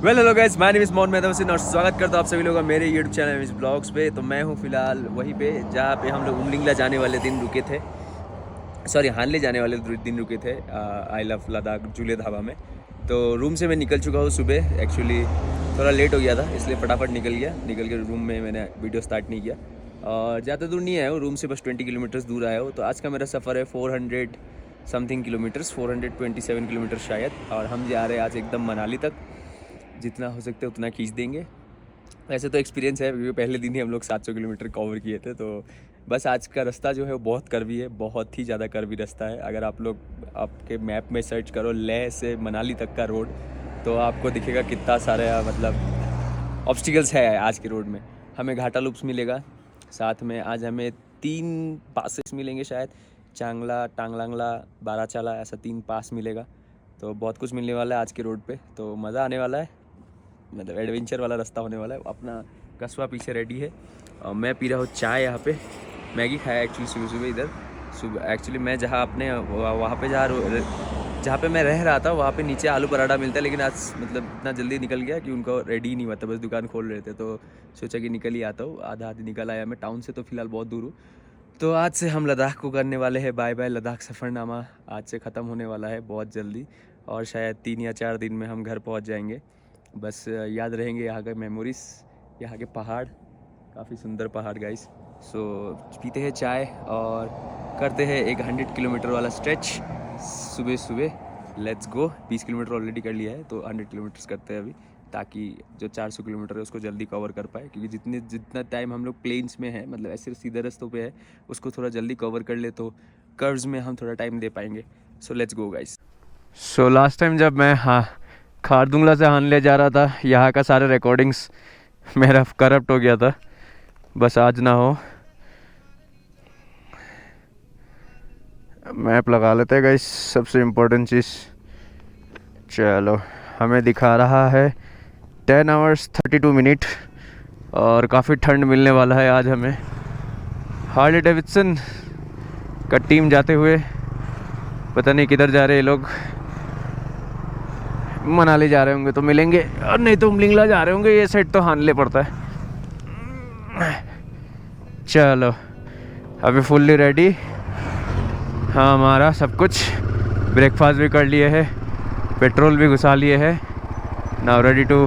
Hello guys, my name is Mohan Mehta Hussain और स्वागत करता हूँ आप सभी लोगों का मेरे यूट्यूब चैनल इस ब्लॉग्स पे। तो मैं हूँ फिलहाल वहीं पे जहाँ पे हम लोग उमलिंगला जाने वाले दिन रुके थे, सॉरी हानले जाने वाले दिन रुके थे। आई लव लद्दाख जूले ढाबा में। तो रूम से मैं निकल चुका हूँ सुबह। एक्चुअली थोड़ा लेट हो गया था, इसलिए फटाफट निकल के रूम में मैंने वीडियो स्टार्ट नहीं किया। और ज़्यादा दूर नहीं आया हूँ, रूम से बस 20 किलोमीटर्स दूर आया हूँ। तो आज का मेरा सफ़र है 400 समथिंग किलोमीटर्स, 427 किलोमीटर शायद। और हम जा रहे हैं आज एकदम मनाली तक। जितना हो सकता है उतना खींच देंगे। वैसे तो एक्सपीरियंस है क्योंकि पहले दिन ही हम लोग 700 किलोमीटर कवर किए थे। तो बस आज का रास्ता जो है वो बहुत कर्वी है, बहुत ही ज़्यादा कर्वी रास्ता है। अगर आप लोग आपके मैप में सर्च करो लेह से मनाली तक का रोड, तो आपको दिखेगा कितना सारा मतलब ऑब्स्टिकल्स है आज के रोड में। हमें घाटा लूप्स मिलेगा, साथ में आज हमें 3 पासेस मिलेंगे शायद, चांगला, टांगलांगला, बाराचाला, ऐसा 3 पास मिलेगा। तो बहुत कुछ मिलने वाला है आज के रोड पे, तो मज़ा आने वाला है। मतलब एडवेंचर वाला रास्ता होने वाला है। अपना कस्बा पीछे रेडी है और मैं पी रहा हूँ चाय। यहाँ पे मैगी खाया एक्चुअली सुबह सुबह इधर। सुबह एक्चुअली मैं जहाँ अपने वहाँ पे जहाँ पे मैं रह रहा था वहाँ पे नीचे आलू पराठा मिलता है, लेकिन आज मतलब इतना जल्दी निकल गया कि उनको रेडी ही नहीं हुआ था, बस दुकान खोल रहे थे। तो सोचा कि निकल ही आता हूँ, आधा आधी निकल आया। मैं टाउन से तो फ़िलहाल बहुत दूर हूँ। तो आज से हम लद्दाख को करने वाले हैं बाय बाय। लद्दाख सफ़रनामा आज से ख़त्म होने वाला है बहुत जल्दी, और शायद 3 या 4 दिन में हम घर पहुँच जाएंगे। बस याद रहेंगे यहाँ के मेमोरीज, यहाँ के पहाड़, काफ़ी सुंदर पहाड़ गाइस। सो पीते हैं चाय और करते हैं एक 100 किलोमीटर वाला स्ट्रेच सुबह सुबह। Let's go. 20 किलोमीटर ऑलरेडी कर लिया है, तो 100 किलोमीटर्स करते हैं अभी, ताकि जो 400 किलोमीटर है उसको जल्दी कवर कर पाए। क्योंकि जितना टाइम हम लोग प्लेन्स में है, मतलब ऐसे सीधे रास्तों पे है, उसको थोड़ा जल्दी कवर कर ले तो कर्व्स में हम थोड़ा टाइम दे पाएंगे। So let's go guys. So last time जब मैं खारदुंगला से हानले जा रहा था, यहाँ का सारे रिकॉर्डिंग्स मेरा करप्ट हो गया था। बस आज ना हो। मैप लगा लेते हैं गाइस, सबसे इम्पोर्टेंट चीज़। चलो, हमें दिखा रहा है 10 आवर्स 32 मिनट और काफ़ी ठंड मिलने वाला है आज हमें। हार्ले डेविडसन का टीम जाते हुए, पता नहीं किधर जा रहे हैं लोग। मनाली जा रहे होंगे तो मिलेंगे, और नहीं तो उमलिंगला जा रहे होंगे। ये साइड तो हानले पड़ता है। चलो, अभी फुल्ली रेडी। हाँ, हमारा सब कुछ, ब्रेकफास्ट भी कर लिए है, पेट्रोल भी घुसा लिए है। Now ready to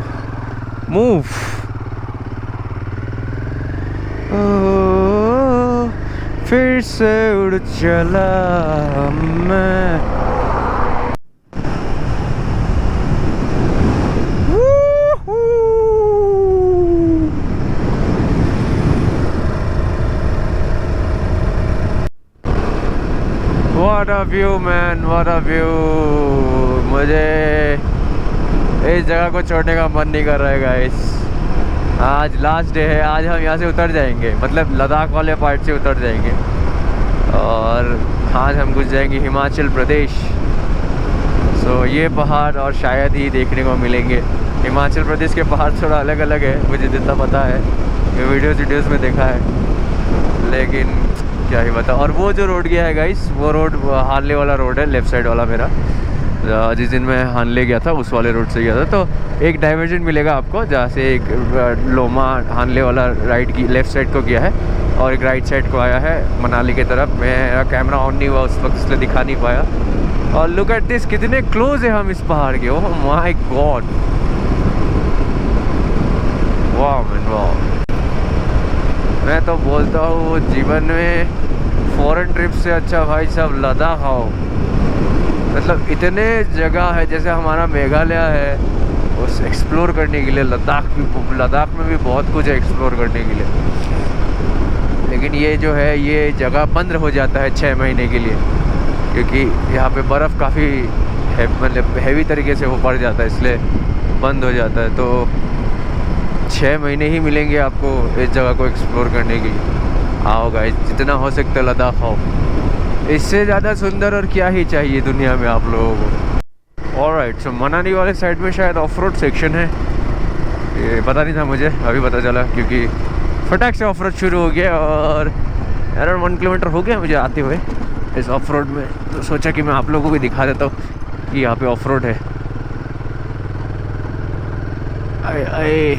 move. फिर से उड़ चला मैं। What a view man, what a view। मुझे इस जगह को छोड़ने का मन नहीं कर रहा है गाइस। आज लास्ट डे है, आज हम यहाँ से उतर जाएंगे, मतलब लद्दाख वाले पार्ट से उतर जाएंगे, और आज हम घुस जाएंगे हिमाचल प्रदेश। सो ये पहाड़ और शायद ही देखने को मिलेंगे। हिमाचल प्रदेश के पहाड़ थोड़ा अलग अलग है, मुझे जितना पता है, ये वीडियोज़ में देखा है, लेकिन क्या ही बता। और वो जो रोड गया है गाइस, वो रोड हानले वाला रोड है, लेफ़्ट साइड वाला मेरा। जिस दिन मैं हानले गया था उस वाले रोड से गया था। तो एक डाइवर्जन मिलेगा आपको, जहाँ से एक लोमा हानले वाला राइट की लेफ़्ट साइड को गया है, और एक राइट साइड को आया है मनाली की तरफ। मेरा कैमरा ऑन नहीं हुआ उस वक्त, इसलिए दिखा नहीं पाया। और लुक एट दिस, कितने क्लोज है हम इस पहाड़ के। ओह माय गॉड, वाह मैन वाह। मैं तो बोलता हूँ जीवन में फॉरेन ट्रिप से अच्छा भाई साहब लद्दाख आओ। मतलब इतने जगह है, जैसे हमारा मेघालय है, उस एक्सप्लोर करने के लिए। लद्दाख में भी बहुत कुछ है एक्सप्लोर करने के लिए, लेकिन ये जो है ये जगह बंद हो जाता है 6 महीने के लिए, क्योंकि यहाँ पे बर्फ़ काफ़ी मतलब हैवी तरीके से वो पड़ जाता है, इसलिए बंद हो जाता है। तो 6 महीने ही मिलेंगे आपको इस जगह को एक्सप्लोर करने के लिए। आओ गाइस, जितना हो सकता है लद्दाख आओ। इससे ज़्यादा सुंदर और क्या ही चाहिए दुनिया में आप लोगों को। ऑलराइट, सो मनाली वाले साइड में शायद ऑफ रोड सेक्शन है, ये पता नहीं था मुझे, अभी पता चला, क्योंकि फटाक से ऑफ रोड शुरू हो गया। और अराउंड 1 किलोमीटर हो गया मुझे आते हुए इस ऑफ रोड में। तो सोचा कि मैं आप लोगों को भी दिखा देता हूँ कि यहाँ पे ऑफ रोड है। अरे अरे,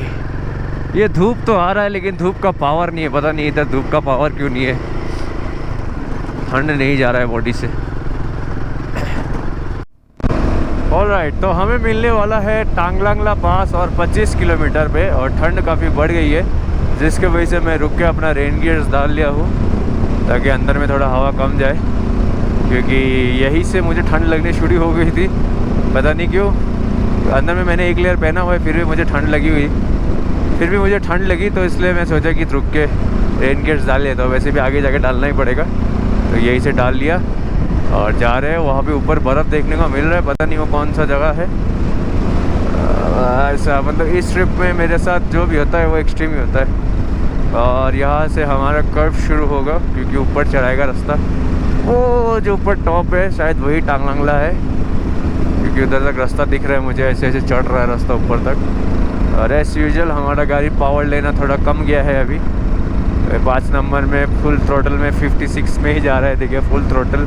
ये धूप तो आ रहा है लेकिन धूप का पावर नहीं है, पता नहीं इधर धूप का पावर क्यों नहीं है, ठंड नहीं जा रहा है बॉडी से। ऑलराइट, तो हमें मिलने वाला है टांगलांगला पास और 25 किलोमीटर पे, और ठंड काफ़ी बढ़ गई है जिसके वजह से मैं रुक के अपना रेन गियर्स डाल लिया हूँ ताकि अंदर में थोड़ा हवा कम जाए, क्योंकि यहीं से मुझे ठंड लगनी शुरू हो गई थी, पता नहीं क्यों। अंदर में मैंने एक लेयर पहना हुआ है फिर भी मुझे ठंड लगी हुई, फिर भी मुझे ठंड लगी, तो इसलिए मैं सोचा कि रुक के रेन गियर्स डाल लेता हूँ। वैसे भी आगे जाके डालना ही पड़ेगा, तो यहीं से डाल लिया और जा रहे हैं। वहाँ पे ऊपर बर्फ़ देखने को मिल रहा है, पता नहीं वो कौन सा जगह है। ऐसा मतलब इस ट्रिप में मेरे साथ जो भी होता है वो एक्सट्रीम ही होता है। और यहाँ से हमारा कर्व शुरू होगा क्योंकि ऊपर चढ़ाएगा रास्ता। वो जो ऊपर टॉप है शायद वही टांगलांगला है, क्योंकि उधर तक रास्ता दिख रहा है मुझे, ऐसे ऐसे चढ़ रहा है रास्ता ऊपर तक। और एज यूजुअल हमारा गाड़ी पावर लेना थोड़ा कम गया है अभी, 5 नंबर में फुल थ्रोटल में 56 में ही जा रहा है। देखिए फुल थ्रोटल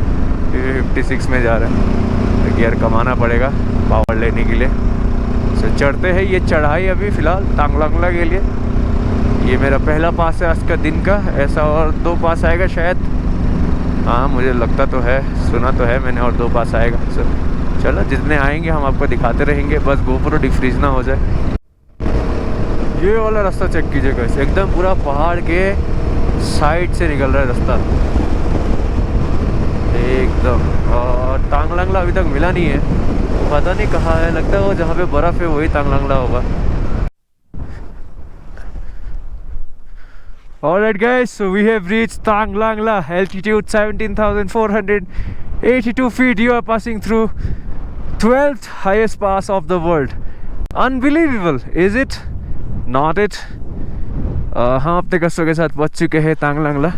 56 में जा रहा है, तो गियर कमाना पड़ेगा पावर लेने के लिए। तो चढ़ते हैं, ये चढ़ाई अभी फ़िलहाल टांगलांगला के लिए। ये मेरा पहला पास है आज का दिन का, ऐसा और 2 पास आएगा शायद, हाँ मुझे लगता तो है, सुना तो है मैंने, और 2 पास आएगा। चलो जितने आएंगे हम आपको दिखाते रहेंगे, बस GoPro डिफ्रीज ना हो जाए। ये वाला रास्ता चेक कीजिए कैसे, एकदम पूरा पहाड़ के साइड से निकल रहा है रास्ता एकदम। और टांगलांगला अभी तक मिला नहीं है, पता नहीं कहाँ है, लगता है वो जहाँ पे बर्फ़ है वही टांगलांगला होगा। Alright guys, so we have reached Tanglangla, altitude 17,482 feet. You are passing through 12th highest pass of the world. Unbelievable, is it? Not it? हम अपने कस्टों के साथ पहुंच चुके हैं टांगलांगला।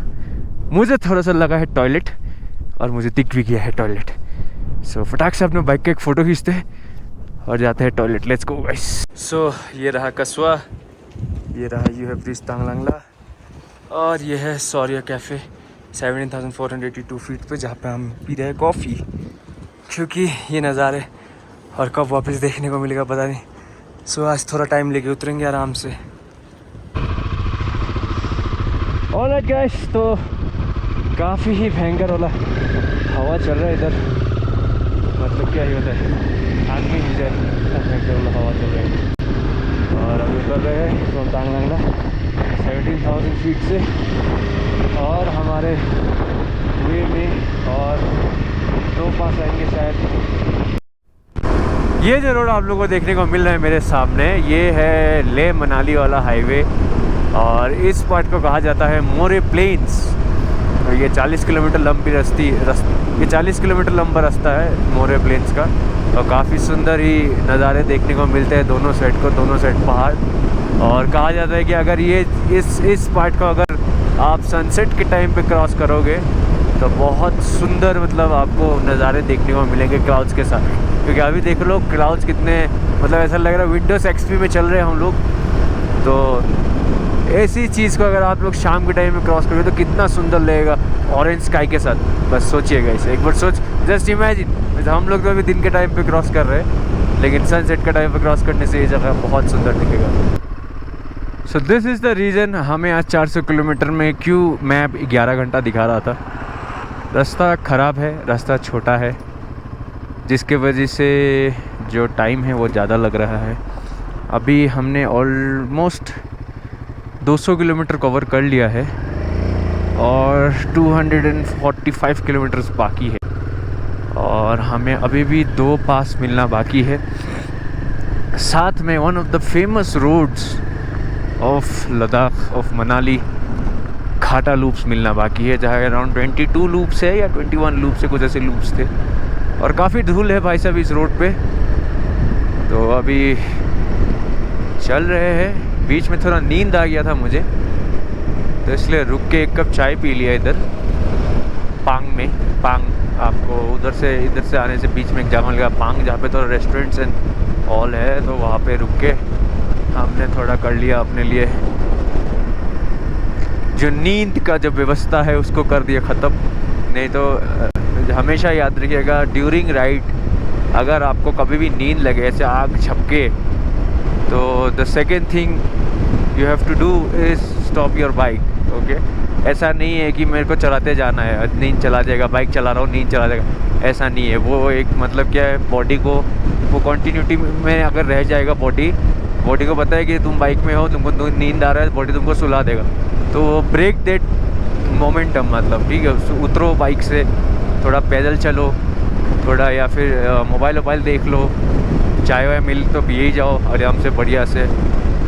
मुझे थोड़ा सा लगा है टॉयलेट, और मुझे दिख भी गया है टॉयलेट। सो फटाक से अपने बाइक का एक फ़ोटो खींचते हैं और जाते हैं toilet. Let's go guys. So ये रहा कस्बा, ये रहा यू हैव रीच्ड टांगलांगला, और ये है सौर्या कैफ़े 17,482 फीट पे, जहाँ पे हम पी रहे हैं कॉफ़ी, क्योंकि ये नज़ारे और कब वापस देखने को मिलेगा पता नहीं। सो आज थोड़ा टाइम लेके उतरेंगे आराम से। ऑलराइट गाइस, तो काफ़ी ही भयंकर वाला हवा चल रहा है इधर, मतलब क्या ही होता है, आग में ही जाए भयंकर वाला हवा चल रहा है। और अभी उतर रहे हैं फ्रॉम टांगलांगला 17,000 फीट से, और हमारे वे में और 2 पास आएंगे शायद। ये जो रोड आप लोगों को देखने को मिल रहा है मेरे सामने, ये है लेह मनाली वाला हाईवे, और इस पार्ट को कहा जाता है मोरे प्लेन्स। तो ये 40 किलोमीटर लंबी ये 40 किलोमीटर लंबा रास्ता है मोरे प्लेन्स का, और काफ़ी सुंदर ही नज़ारे देखने को मिलते हैं दोनों साइड को, दोनों साइड पहाड़। और कहा जाता है कि अगर ये इस पार्ट को अगर आप सनसेट के टाइम पे क्रॉस करोगे तो बहुत सुंदर मतलब आपको नज़ारे देखने को मिलेंगे क्लाउड्स के साथ। क्योंकि अभी देख लो क्लाउड्स कितने, मतलब ऐसा लग रहा है विंडोज एक्सपी में चल रहे हैं हम लोग। तो ऐसी चीज़ को अगर आप लोग शाम के टाइम में क्रॉस करोगे तो कितना सुंदर लगेगा ऑरेंज स्काई के साथ। बस सोचिएगा इसे एक बार, जस्ट इमेजिन, हम लोग तो अभी दिन के टाइम पे क्रॉस कर रहे हैं, लेकिन सनसेट के टाइम पे क्रॉस करने से ये जगह बहुत सुंदर दिखेगा। So this is the reason हमें आज 400 किलोमीटर में क्यों मैप 11 घंटा दिखा रहा था। रास्ता ख़राब है, रास्ता छोटा है, जिसके वजह से जो टाइम है वो ज़्यादा लग रहा है। अभी हमने ऑलमोस्ट 200 किलोमीटर कवर कर लिया है और 245 किलोमीटर्स बाकी है, और हमें अभी भी 2 पास मिलना बाकी है। साथ में one of the famous roads of Ladakh of Manali, Gata loops मिलना बाकी है, जहाँ अराउंड 22 लूप्स है या 21 लूप्स है, कुछ ऐसे लूप्स थे। और काफ़ी धूल है भाई साहब इस रोड पे। तो अभी चल रहे हैं, बीच में थोड़ा नींद आ गया था मुझे, तो इसलिए रुक के 1 कप चाय पी लिया इधर पांग में। पांग आपको इधर से आने से बीच में एक जगह लगा पांग, जहाँ पे थोड़ा रेस्टोरेंट्स एंड ऑल है, तो वहाँ पे रुक के हमने थोड़ा कर लिया अपने लिए, जो नींद का जो व्यवस्था है उसको कर दिया ख़त्म। नहीं तो हमेशा याद रखिएगा ड्यूरिंग राइड अगर आपको कभी भी नींद लगे, ऐसे आग झपके, तो the second thing you have to do is stop your bike. Okay, ऐसा नहीं है कि मेरे को चलाते जाना है, नींद चला जाएगा, बाइक चला रहा हूँ नींद चला जाएगा, ऐसा नहीं है। वो एक मतलब क्या है, बॉडी को वो कॉन्टीन्यूटी में अगर रह जाएगा, बॉडी को पता है कि तुम बाइक में हो, तुमको नींद आ रहा है, बॉडी तुमको सुला देगा। तो ब्रेक देट मोमेंटम, मतलब ठीक है, उतरो बाइक से, थोड़ा पैदल चलो, थोड़ा या फिर मोबाइल देख लो, चाय वाय मिल तो पिए ही जाओ आराम से बढ़िया से,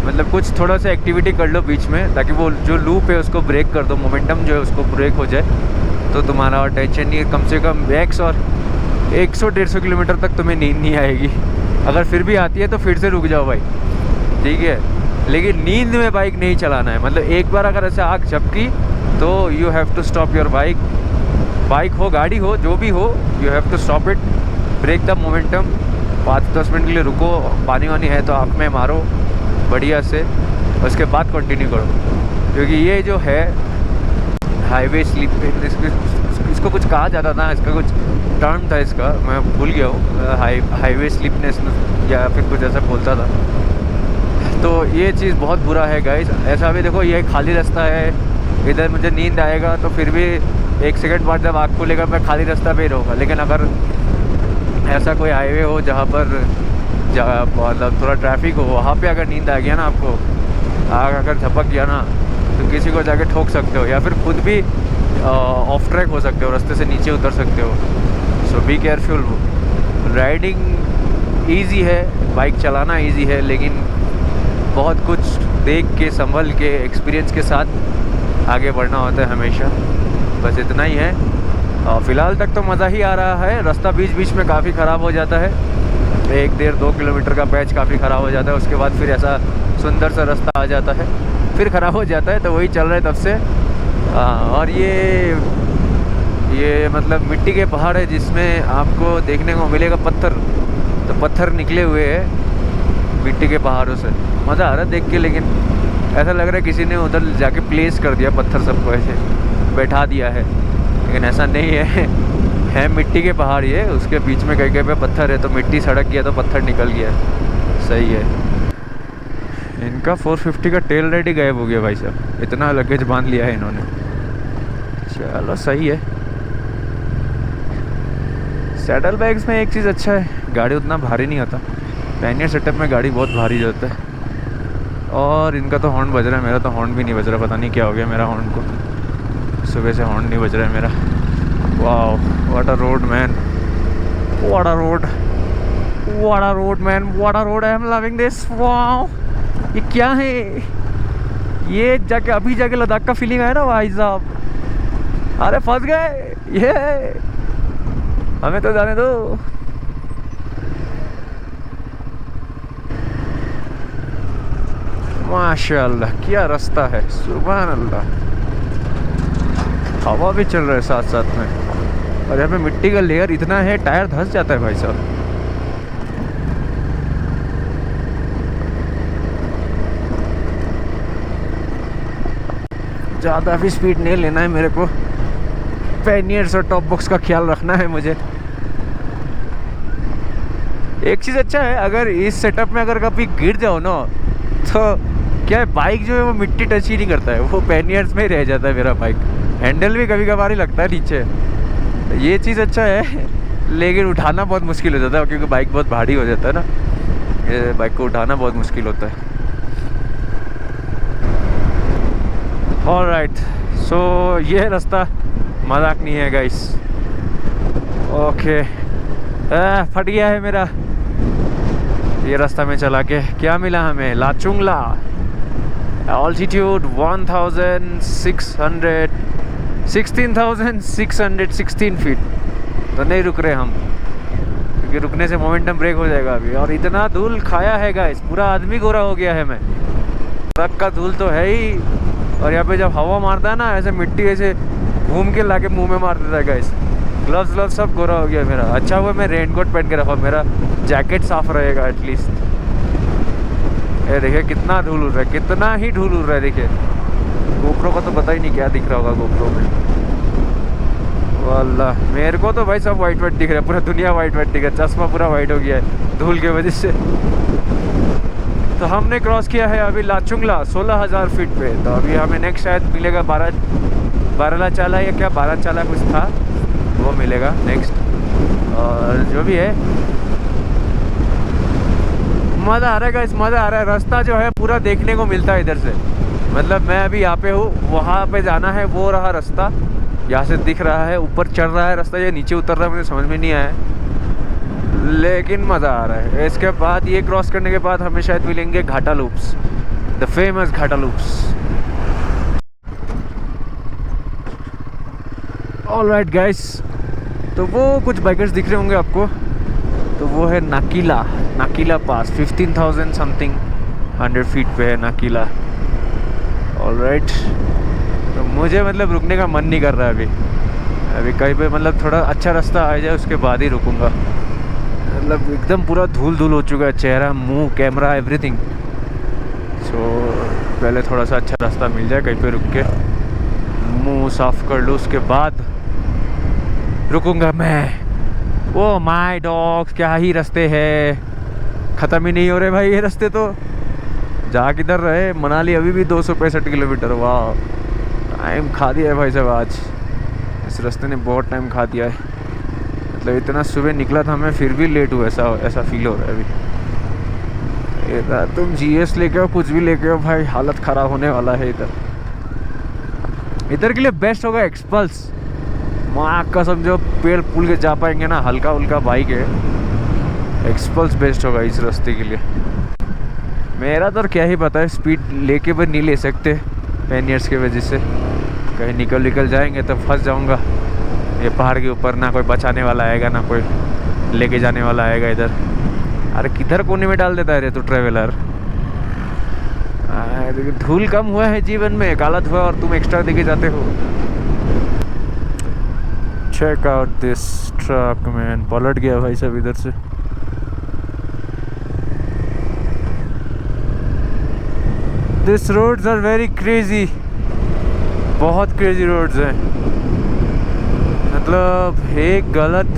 मतलब कुछ थोड़ा सा एक्टिविटी कर लो बीच में, ताकि वो जो लूप है उसको ब्रेक कर दो, मोमेंटम जो है उसको ब्रेक हो जाए, तो तुम्हारा टेंशन नहीं, कम से कम मैक्स और 100-150 किलोमीटर तक तुम्हें नींद नहीं आएगी। अगर फिर भी आती है तो फिर से रुक जाओ भाई, ठीक है। लेकिन नींद में बाइक नहीं चलाना है, मतलब एक बार अगर ऐसे आँख झपकी तो you have to stop your bike हो, गाड़ी हो, जो भी हो, you have to stop it, break the momentum. 5-10 minute के लिए रुको, पानी वानी है तो आँख में मारो बढ़िया से, उसके बाद कंटिन्यू करो। क्योंकि ये जो है हाईवे स्लिप, इसको कुछ कहा जाता था, इसका कुछ टर्म था इसका, मैं भूल गया हूँ, हाईवे स्लिपनेस या फिर कुछ ऐसा बोलता था। तो ये चीज़ बहुत बुरा है गाइस। ऐसा भी देखो, ये खाली रास्ता है, इधर मुझे नींद आएगा तो फिर भी 1 सेकंड बाद जब आँख खुलेगा मैं खाली रास्ता पे ही रहूँगा। लेकिन अगर ऐसा कोई हाईवे हो जहाँ पर मतलब थोड़ा ट्रैफिक हो, वहाँ पे अगर नींद आ गया ना, आपको आग अगर झपक गया ना, तो किसी को जाके ठोक सकते हो, या फिर खुद भी ऑफ ट्रैक हो सकते हो, रास्ते से नीचे उतर सकते हो। सो बी केयरफुल। राइडिंग ईजी है, बाइक चलाना ईजी है, लेकिन बहुत कुछ देख के, संभल के, एक्सपीरियंस के साथ आगे बढ़ना होता है हमेशा। बस इतना ही है। फ़िलहाल तक तो मज़ा ही आ रहा है। रास्ता बीच बीच में काफ़ी ख़राब हो जाता है, 1-1.5-2 किलोमीटर का पैच काफ़ी ख़राब हो जाता है, उसके बाद फिर ऐसा सुंदर सा रास्ता आ जाता है, फिर ख़राब हो जाता है। तो वही चल रहा है तब से। और ये मतलब मिट्टी के पहाड़ है, जिसमें आपको देखने को मिलेगा पत्थर, तो पत्थर निकले हुए हैं मिट्टी के पहाड़ों से। मज़ा आ रहा है देख के, लेकिन ऐसा लग रहा है किसी ने उधर जाके प्लेस कर दिया पत्थर, सबको ऐसे बैठा दिया है, लेकिन ऐसा नहीं है मिट्टी के पहाड़ ये, उसके बीच में कहीं पे पत्थर है, तो मिट्टी सड़क गया तो पत्थर निकल गया। सही है। इनका 450 का टेल लाइट ही गायब हो गया भाई साहब, इतना लगेज बांध लिया है इन्होंने। चलो सही है। सैडल बैग्स में एक चीज़ अच्छा है, गाड़ी उतना भारी नहीं होता। पैनियर सेटअप में गाड़ी बहुत भारी होता है। और इनका तो हॉर्न बज रहा है, मेरा तो हॉर्न भी नहीं बज रहा, पता नहीं क्या हो गया मेरा हॉर्न को, सुबह से हॉर्न नहीं बज रहा है मेरा। Wow, what a road man, what a road, what a road man, what a road, I am loving this. Wow, ये क्या है? ये जाके अभी जाके लद्दाख का फीलिंग आया ना भाई साहब। अरे फंस गए, ये हमें तो जाने दो। माशाल्लाह, क्या रास्ता है, सुभान अल्लाह। हवा भी चल रहा है साथ साथ में, और यहाँ पे मिट्टी का लेयर इतना है, टायर धंस जाता है भाई साहब। ज़्यादा भी स्पीड नहीं लेना है मेरे को, पैनियर्स और टॉप बॉक्स का ख्याल रखना है मुझे। एक चीज़ अच्छा है, अगर इस सेटअप में अगर कभी गिर जाओ ना, तो क्या है, बाइक जो है वो मिट्टी टच ही नहीं करता है, वो पैनियर्स में ही रह जाता है मेरा बाइक। हैंडल भी कभी कभार ही लगता है नीचे, तो ये चीज़ अच्छा है। लेकिन उठाना बहुत मुश्किल हो जाता है, क्योंकि बाइक बहुत भारी हो जाता है ना, ये बाइक को उठाना बहुत मुश्किल होता है। ऑलराइट, सो ये रास्ता मजाक नहीं है गाइस। ओके, फट गया है मेरा ये रास्ता में चला के। क्या मिला हमें? Lachung La, altitude 16,616 feet. तो नहीं रुक रहे हम, क्योंकि रुकने से मोमेंटम ब्रेक हो जाएगा अभी। और इतना धूल खाया है गाइस, पूरा आदमी गोरा हो गया है मैं। ट्रक का धूल तो है ही, और यहाँ पे जब हवा मारता है ना, ऐसे मिट्टी ऐसे घूम के लाके मुंह में मार देता है गाइस। ग्लव्स सब गोरा हो गया मेरा। अच्छा हुआ मैं रेनकोट पहन के रखा, मेरा जैकेट साफ रहेगा एटलीस्ट। ये देखिए कितना धूल उड़ रहा है, कितना ही धूल उड़ रहा है। देखिए गोप्रो का तो पता ही नहीं क्या दिख रहा होगा गोप्रो में। वाल्लाह, मेरे को तो भाई सब वाइट दिख रहा है, पूरा दुनिया वाइट दिख रहा है। चश्मा पूरा वाइट हो गया है धूल की वजह से। तो हमने क्रॉस किया है अभी लाचुंगला 16,000 फीट पे। तो अभी हमें नेक्स्ट शायद मिलेगा बारला चाला या क्या, 12 चाला कुछ था, वो मिलेगा नेक्स्ट। और जो भी है मज़ा आ रहा है गाइस, मज़ा आ रहा है। रास्ता जो है पूरा देखने को मिलता है इधर से। मतलब मैं अभी यहाँ पे हूँ, वहाँ पे जाना है, वो रहा रास्ता यहाँ से दिख रहा है। ऊपर चढ़ रहा है रास्ता या नीचे उतर रहा है मुझे समझ में नहीं आया, लेकिन मज़ा आ रहा है। इसके बाद ये क्रॉस करने के बाद हमें शायद मिलेंगे घाटा लूप्स, द फेमस घाटा लूप्स। ऑलराइट गाइस, तो वो कुछ बाइकर्स दिख रहे होंगे आपको, तो वो है नाकीला पास, 15,000 समथिंग 100 फीट पे है नाकीला। ऑलराइट, तो मुझे मतलब रुकने का मन नहीं कर रहा है अभी कहीं पे, मतलब थोड़ा अच्छा रास्ता आ जाए उसके बाद ही रुकूंगा। मतलब एकदम पूरा धूल धूल हो चुका है, चेहरा, मुंह, कैमरा, एवरीथिंग। सो पहले थोड़ा सा अच्छा रास्ता मिल जाए, कहीं पे रुक के मुंह साफ कर लूँ, उसके बाद रुकूंगा मैं। ओ माय डॉग्स, क्या ही रास्ते हैं, ख़त्म ही नहीं हो रहे भाई ये रास्ते। तो जा किधर रहे, मनाली अभी भी 265 किलोमीटर। वाह, टाइम खा दिया है भाई साहब आज, इस रास्ते ने बहुत टाइम खा दिया है। मतलब इतना सुबह निकला था मैं, फिर भी लेट हुआ, ऐसा फील हो रहा है अभी। इधर तुम GS लेके आओ, कुछ भी लेके आओ भाई, हालत ख़राब होने वाला है इधर के लिए बेस्ट होगा एक्सपल्स। माँ का समझो पेड़ पुल के जा पाएंगे ना, हल्का उल्का बाइक है, एक्सपल्स बेस्ट होगा इस रास्ते के लिए। मेरा तो क्या ही पता है, स्पीड लेके भी नहीं ले सकते पैनियर्स की वजह से, कहीं निकल जाएंगे तो फंस जाऊंगा ये पहाड़ के ऊपर। ना कोई बचाने वाला आएगा, ना कोई लेके जाने वाला आएगा इधर। अरे किधर कोने में डाल देता है रे तू ट्रेवलर। धूल कम हुआ है जीवन में, काला धुआ और तुम एक्स्ट्रा देके जाते हो। Check out this truck man, पलट गया भाई सब इधर से। This roads are very crazy, बहुत क्रेजी रोड्स हैं। मतलब एक गलत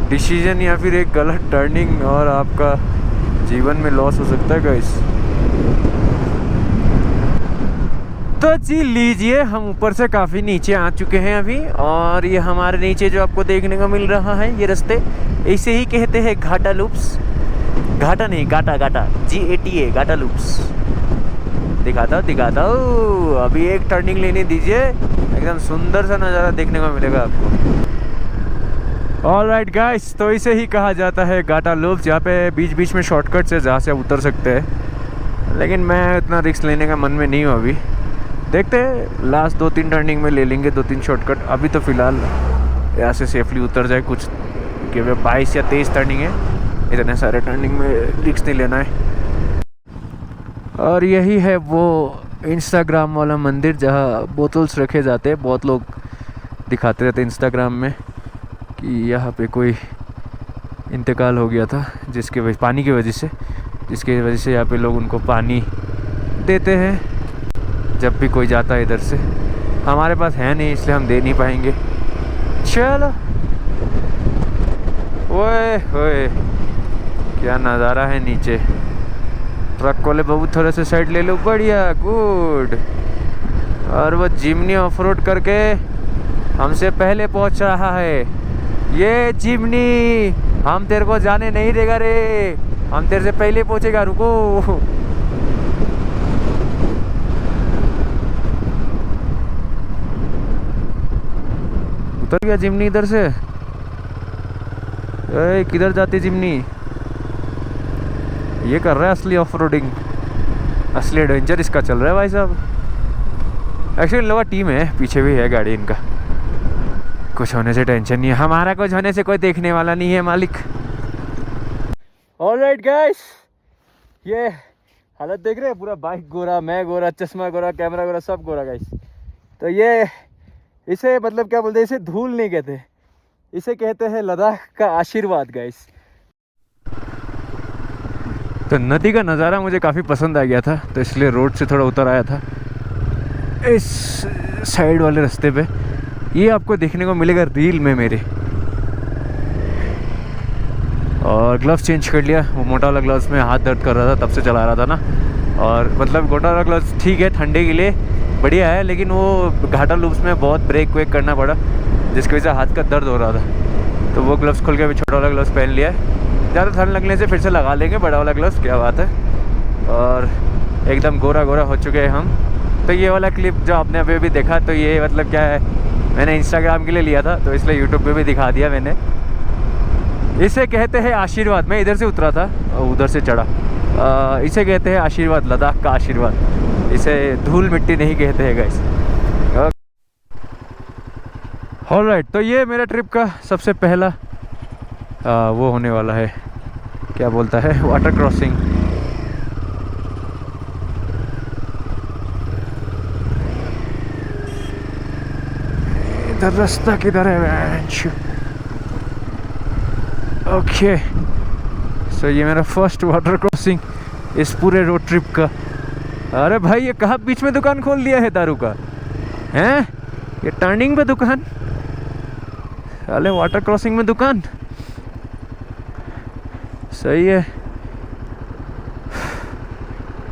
डिसीजन या फिर एक गलत टर्निंग और आपका जीवन में लॉस हो सकता है गाइस। तो जी लीजिए, हम ऊपर से काफ़ी नीचे आ चुके हैं अभी, और ये हमारे नीचे जो आपको देखने को मिल रहा है ये रास्ते, इसे ही कहते हैं घाटा लूप्स। घाटा नहीं, गाटा GATA, घाटा लूप्स। दिखाता हूँ। अभी एक टर्निंग लेने दीजिए, एकदम सुंदर सा नज़ारा देखने को मिलेगा आपको। ऑलराइट गाइस, तो इसे ही कहा जाता है घाटा लूप्स। यहाँ पे बीच में शॉर्टकट्स है जहाँ से आप उतर सकते हैं, लेकिन मैं इतना रिस्क लेने का मन में नहीं हूँ अभी। देखते हैं, लास्ट 2-3 टर्निंग में ले लेंगे 2-3 शॉर्टकट। अभी तो फ़िलहाल यहाँ से सेफली उतर जाए कुछ, क्योंकि 22 या 23 टर्निंग है, इतने सारे टर्निंग में रिस्क नहीं लेना है। और यही है वो इंस्टाग्राम वाला मंदिर जहाँ बोतल्स रखे जाते हैं। बहुत लोग दिखाते रहते हैं इंस्टाग्राम में कि यहाँ पे कोई इंतकाल हो गया था पानी की वजह से, जिसकी वजह से यहाँ पे लोग उनको पानी देते हैं जब भी कोई जाता है इधर से। हमारे पास है नहीं, इसलिए हम दे नहीं पाएंगे। चलो, ओए होए, क्या नज़ारा है नीचे। ट्रक वाले बाबू थोड़े से साइड ले लो, बढ़िया, गुड। और वो जिमनी ऑफ रोड करके हमसे पहले पहुंच रहा है। ये जिमनी हम तेरे को जाने नहीं देगा रे, हम तेरे से पहले पहुंचेगा, रुको। उतर गया जिमनी इधर से। किधर जाती जिमनी? ये कर रहा है असली ऑफ रोडिंग, असली एडवेंचर इसका चल रहा है भाई साहब। एक्चुअली लवा टीम है, पीछे भी है गाड़ी इनका, कुछ होने से टेंशन नहीं है। हमारा कुछ होने से कोई देखने वाला नहीं है मालिक। ऑलराइट गाइस, ये हालत देख रहे हैं, पूरा बाइक गोरा, मैं गोरा, चश्मा गोरा, कैमरा गोरा, सब गोरा गाइस। तो ये इसे मतलब क्या बोलते हैं, इसे धूल नहीं कहते, इसे कहते हैं लद्दाख का आशीर्वाद गाइस। तो नदी का नज़ारा मुझे काफ़ी पसंद आ गया था, तो इसलिए रोड से थोड़ा उतर आया था इस साइड वाले रास्ते पे। ये आपको देखने को मिलेगा रील में मेरे। और ग्लव्स चेंज कर लिया। वो मोटा वाला ग्लव्स में हाथ दर्द कर रहा था, तब से चला रहा था ना। और मतलब मोटा वाला ग्लव्स ठीक है, ठंडे के लिए बढ़िया है, लेकिन वो घाटा लूप्स में बहुत ब्रेक वेक करना पड़ा, जिसकी वजह से हाथ का दर्द हो रहा था। तो वो ग्लव्स खोल के अभी छोटा वाला ग्लव्स पहन लिया है। ज़्यादा ठंड लगने से फिर से लगा लेंगे बड़ा वाला ग्लव्स, क्या बात है। और एकदम गोरा गोरा हो चुके हैं हम। तो ये वाला क्लिप जो आपने अभी भी देखा, तो ये मतलब क्या है, मैंने इंस्टाग्राम के लिए लिया था, तो इसलिए यूट्यूब पे भी दिखा दिया मैंने। इसे कहते हैं आशीर्वाद। मैं इधर से उतरा था और उधर से चढ़ा। इसे कहते हैं आशीर्वाद, लद्दाख का आशीर्वाद। इसे धूल मिट्टी नहीं कहते हैं गाइस। ऑलराइट, तो ये मेरा ट्रिप का सबसे पहला वो होने वाला है, क्या बोलता है, वाटर क्रॉसिंग। इधर रास्ता किधर है? ओके, सो ये मेरा फर्स्ट वाटर क्रॉसिंग इस पूरे रोड ट्रिप का। अरे भाई, ये कहाँ बीच में दुकान खोल दिया है दारू का, हैं? ये टर्निंग पे दुकान, अरे वाटर क्रॉसिंग में दुकान, सही है।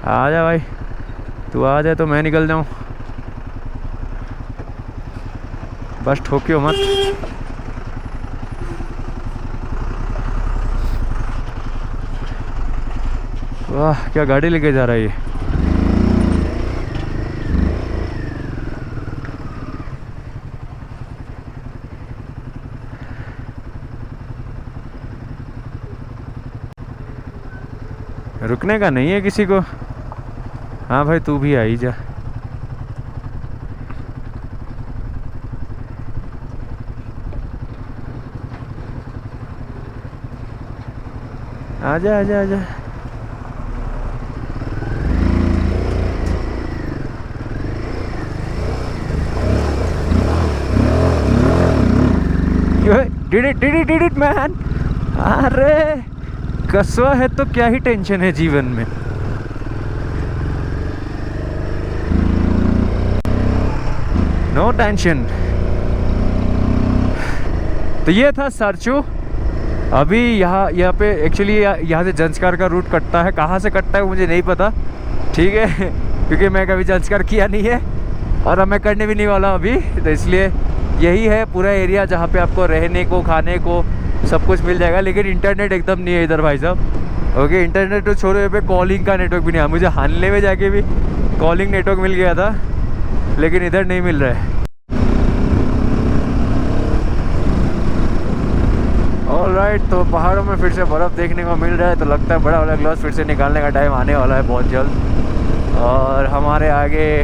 आ जा भाई, तू आ जाए तो मैं निकल जाऊं, बस ठोकियो मत। वाह, क्या गाड़ी लेके जा रहा है ये। रुकने का नहीं है किसी को। हाँ भाई, तू भी आ ही जा। आजा आजा आजा। Did it man. अरे कस्वा है तो क्या ही टेंशन है जीवन में। No tension. तो ये था सरचू। अभी यहाँ पे एक्चुअली यहाँ से जंस्कार का रूट कटता है। कहाँ से कटता है मुझे नहीं पता, ठीक है, क्योंकि मैं कभी जंस्कार किया नहीं है और अब मैं करने भी नहीं वाला अभी। तो इसलिए यही है पूरा एरिया जहाँ पे आपको रहने को, खाने को सब कुछ मिल जाएगा। लेकिन इंटरनेट एकदम नहीं है इधर भाई साहब। ओके, इंटरनेट तो छोड़ो, पे कॉलिंग का नेटवर्क भी नहीं है। मुझे हानले में जाके भी कॉलिंग नेटवर्क मिल गया था, लेकिन इधर नहीं मिल रहा है। ऑलराइट, तो पहाड़ों में फिर से बर्फ़ देखने को मिल रहा है। तो लगता है बड़ा वाला ग्लास फिर से निकालने का टाइम आने वाला है बहुत जल्द। और हमारे आगे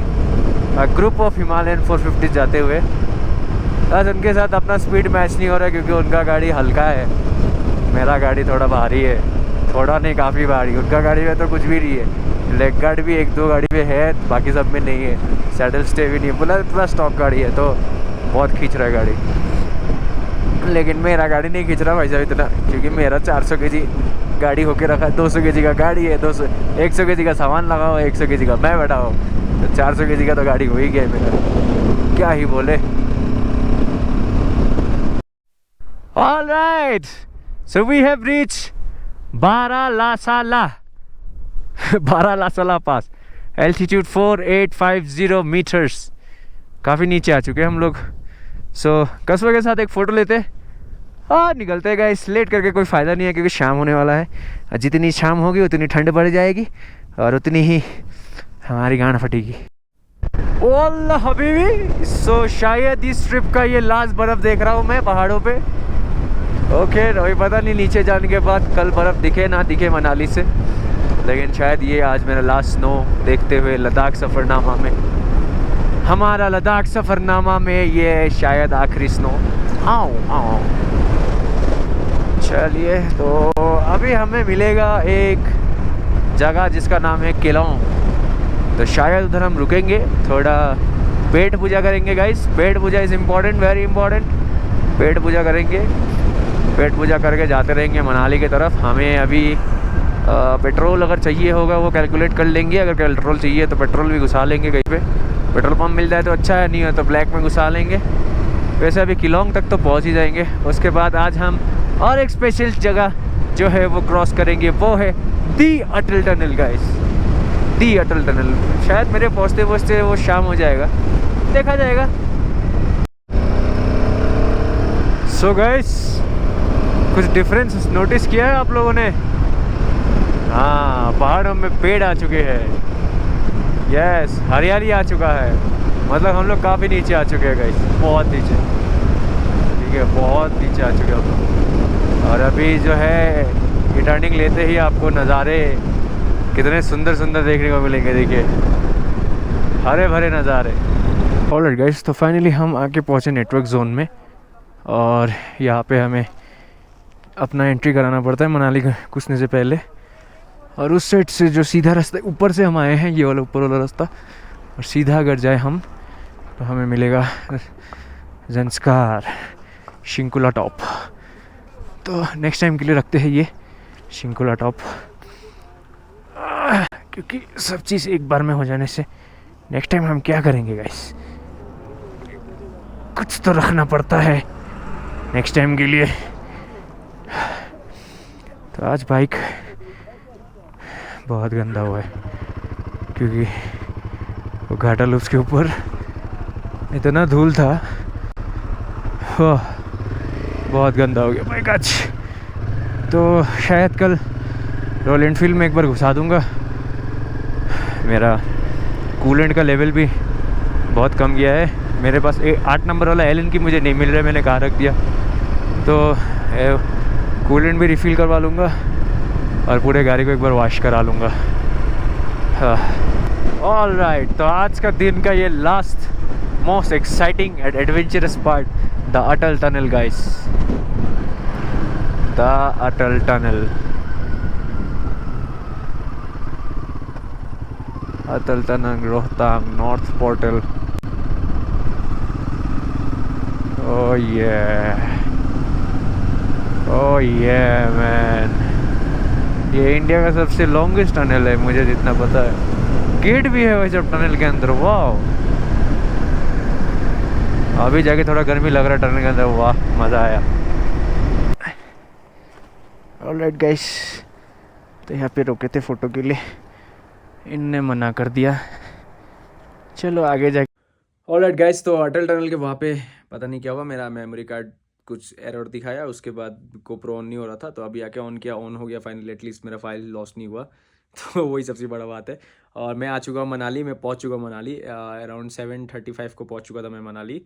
ग्रुप ऑफ हिमालयन 450 जाते हुए, बस उनके साथ अपना स्पीड मैच नहीं हो रहा है, क्योंकि उनका गाड़ी हल्का है, मेरा गाड़ी थोड़ा भारी है। थोड़ा नहीं, काफ़ी भारी। उनका गाड़ी में तो कुछ भी नहीं है। लेग गार्ड भी 1-2 गाड़ी में है, बाकी सब में नहीं है। सैडल स्टे भी नहीं है, पूरा स्टॉक गाड़ी है, तो बहुत खींच रहा है गाड़ी। लेकिन मेरा गाड़ी नहीं खींच रहा भाई साहब इतना, क्योंकि मेरा 400 kg गाड़ी होके रखा है। 200 kg का गाड़ी है, 100 kg का सामान लगा हुआ, 100 kg का मैं बैठा हूँ, तो 400 kg का तो गाड़ी हो ही गया मेरा, क्या ही बोले। All right, so we have reached Baralasala Baralasala Pass, altitude 4850 meters। काफ़ी नीचे आ चुके हैं हम लोग। सो कस्बे के साथ एक फ़ोटो लेते और निकलते हैं गाइस। लेट करके कोई फ़ायदा नहीं है, क्योंकि शाम होने वाला है। जितनी शाम होगी उतनी ठंड बढ़ जाएगी और उतनी ही हमारी गांड फटेगी। ओल्ला हबीबी, सो शायद इस ट्रिप का ये लास्ट बर्फ़ देख रहा हूँ मैं पहाड़ों पे। ओके, अभी पता नहीं नीचे जाने के बाद कल बर्फ़ दिखे ना दिखे मनाली से, लेकिन शायद ये आज मेरा लास्ट स्नो देखते हुए लद्दाख सफ़रनामा में, हमारा लद्दाख सफ़रनामा में ये शायद आखिरी स्नो। आओ चलिए, तो अभी हमें मिलेगा एक जगह जिसका नाम है केलोंग। तो शायद उधर हम रुकेंगे, थोड़ा पेट पूजा करेंगे गाइस। पेट पूजा इज़ इम्पॉर्टेंट, वेरी इंपॉर्टेंट। पेट पूजा करेंगे, पेट पूजा करके जाते रहेंगे मनाली की तरफ। हमें अभी पेट्रोल अगर चाहिए होगा वो कैलकुलेट कर लेंगे। अगर पेट्रोल चाहिए तो पेट्रोल भी घुसा लेंगे कहीं पे। पेट्रोल पंप मिल जाए तो अच्छा है, नहीं है तो ब्लैक में घुसा लेंगे। वैसे अभी केलोंग तक तो पहुंच ही जाएंगे। उसके बाद आज हम और एक स्पेशल जगह जो है वो क्रॉस करेंगे वो है दी अटल टनल गाइस, दी अटल टनल। शायद मेरे पहुँचते पहुँचते वो शाम हो जाएगा, देखा जाएगा। सो गाइस, कुछ डिफरेंस नोटिस किया है आप लोगों ने? हाँ, पहाड़ों में पेड़ आ चुके हैं, यस, हरियाली आ चुका है, मतलब हम लोग काफ़ी नीचे आ चुके हैं गाइस, बहुत नीचे, ठीक है, बहुत नीचे आ चुके हैं हम लोग। और अभी जो है ये टर्निंग लेते ही आपको नज़ारे कितने सुंदर सुंदर देखने को मिलेंगे, देखिए हरे भरे नज़ारे। ऑलराइट गाइस, तो फाइनली हम आके पहुँचे नेटवर्क जोन में, और यहाँ पे हमें अपना एंट्री कराना पड़ता है मनाली घुसने से पहले। और उस साइड से जो सीधा रास्ता ऊपर से हम आए हैं, ये वाला ऊपर वाला रास्ता, और सीधा अगर जाए हम तो हमें मिलेगा ज़ंस्कार शिंकुला टॉप। तो नेक्स्ट टाइम के लिए रखते हैं ये शिंकुला टॉप, क्योंकि सब चीज़ एक बार में हो जाने से नेक्स्ट टाइम हम क्या करेंगे गाइस, कुछ तो रखना पड़ता है नेक्स्ट टाइम के लिए। तो आज बाइक बहुत गंदा हुआ है, क्योंकि वो घाटा लूप्स के ऊपर इतना धूल था, बहुत गंदा हो गया बाइक आज। तो शायद कल रॉयल एनफील्ड में एक बार घुसा दूंगा। मेरा कूलेंट का लेवल भी बहुत कम गया है, मेरे पास 8 नंबर वाला एलन की मुझे नहीं मिल रहा है, मैंने कहाँ रख दिया, तो कूलेंट भी रिफ़िल करवा लूँगा और पूरे गाड़ी को एक बार वॉश करा लूँगा। हाँ, ऑल राइट, तो आज का दिन का ये last most exciting and adventurous part, the Atal tunnel guys, the Atal tunnel, Atal tunnel Rohtang north portal. Oh yeah man, ये इंडिया का सबसे लॉन्गेस्ट टनल है मुझे जितना पता है, गेट भी है वैसे टनल के अंदर, वाह। अभी जाके थोड़ा गर्मी लग रहा है टनल के अंदर, वाह मज़ा आया। ऑलराइट गाइस, तो यहाँ पे रुके थे फ़ोटो के लिए, इनने मना कर दिया, चलो आगे जाके। ऑलराइट गाइस, तो अटल टनल के वहाँ पे पता नहीं क्या हुआ, मेरा मेमोरी कार्ड कुछ एरर दिखाया, उसके बाद GoPro ऑन नहीं हो रहा था, तो अभी आके ऑन किया, ऑन हो गया फाइनली, एटलीस्ट मेरा फाइल लॉस नहीं हुआ, तो वही सबसे बड़ा बात है। और मैं आ चुका हूँ मनाली, मैं पहुँच चुका हूँ मनाली, अराउंड 7:35 को पहुँच चुका था मैं मनाली।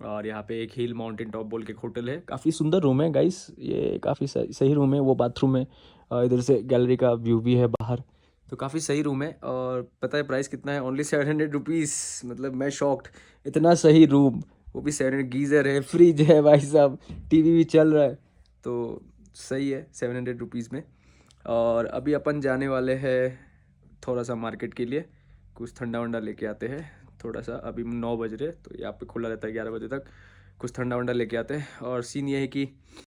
और यहाँ पे एक हिल माउंटेन टॉप बोल के एक होटल है, काफ़ी सुंदर रूम है गाइस, ये काफ़ी सही रूम है, वो बाथरूम है, इधर से गैलरी का व्यू भी है बाहर, तो काफ़ी सही रूम है। और पता है प्राइस कितना है? ओनली 700 रुपीज़, मतलब मैं शॉक्ड, इतना सही रूम, वो भी 700, गीज़र है, फ्रिज है भाई साहब, टीवी भी चल रहा है, तो सही है 700 रुपीज़ में। और अभी अपन जाने वाले हैं थोड़ा सा मार्केट के लिए, कुछ ठंडा वंडा लेके आते हैं थोड़ा सा, अभी 9 बज रहे, तो यहाँ पे खुला रहता है 11 बजे तक, कुछ ठंडा वंडा लेके आते हैं। और सीन ये है कि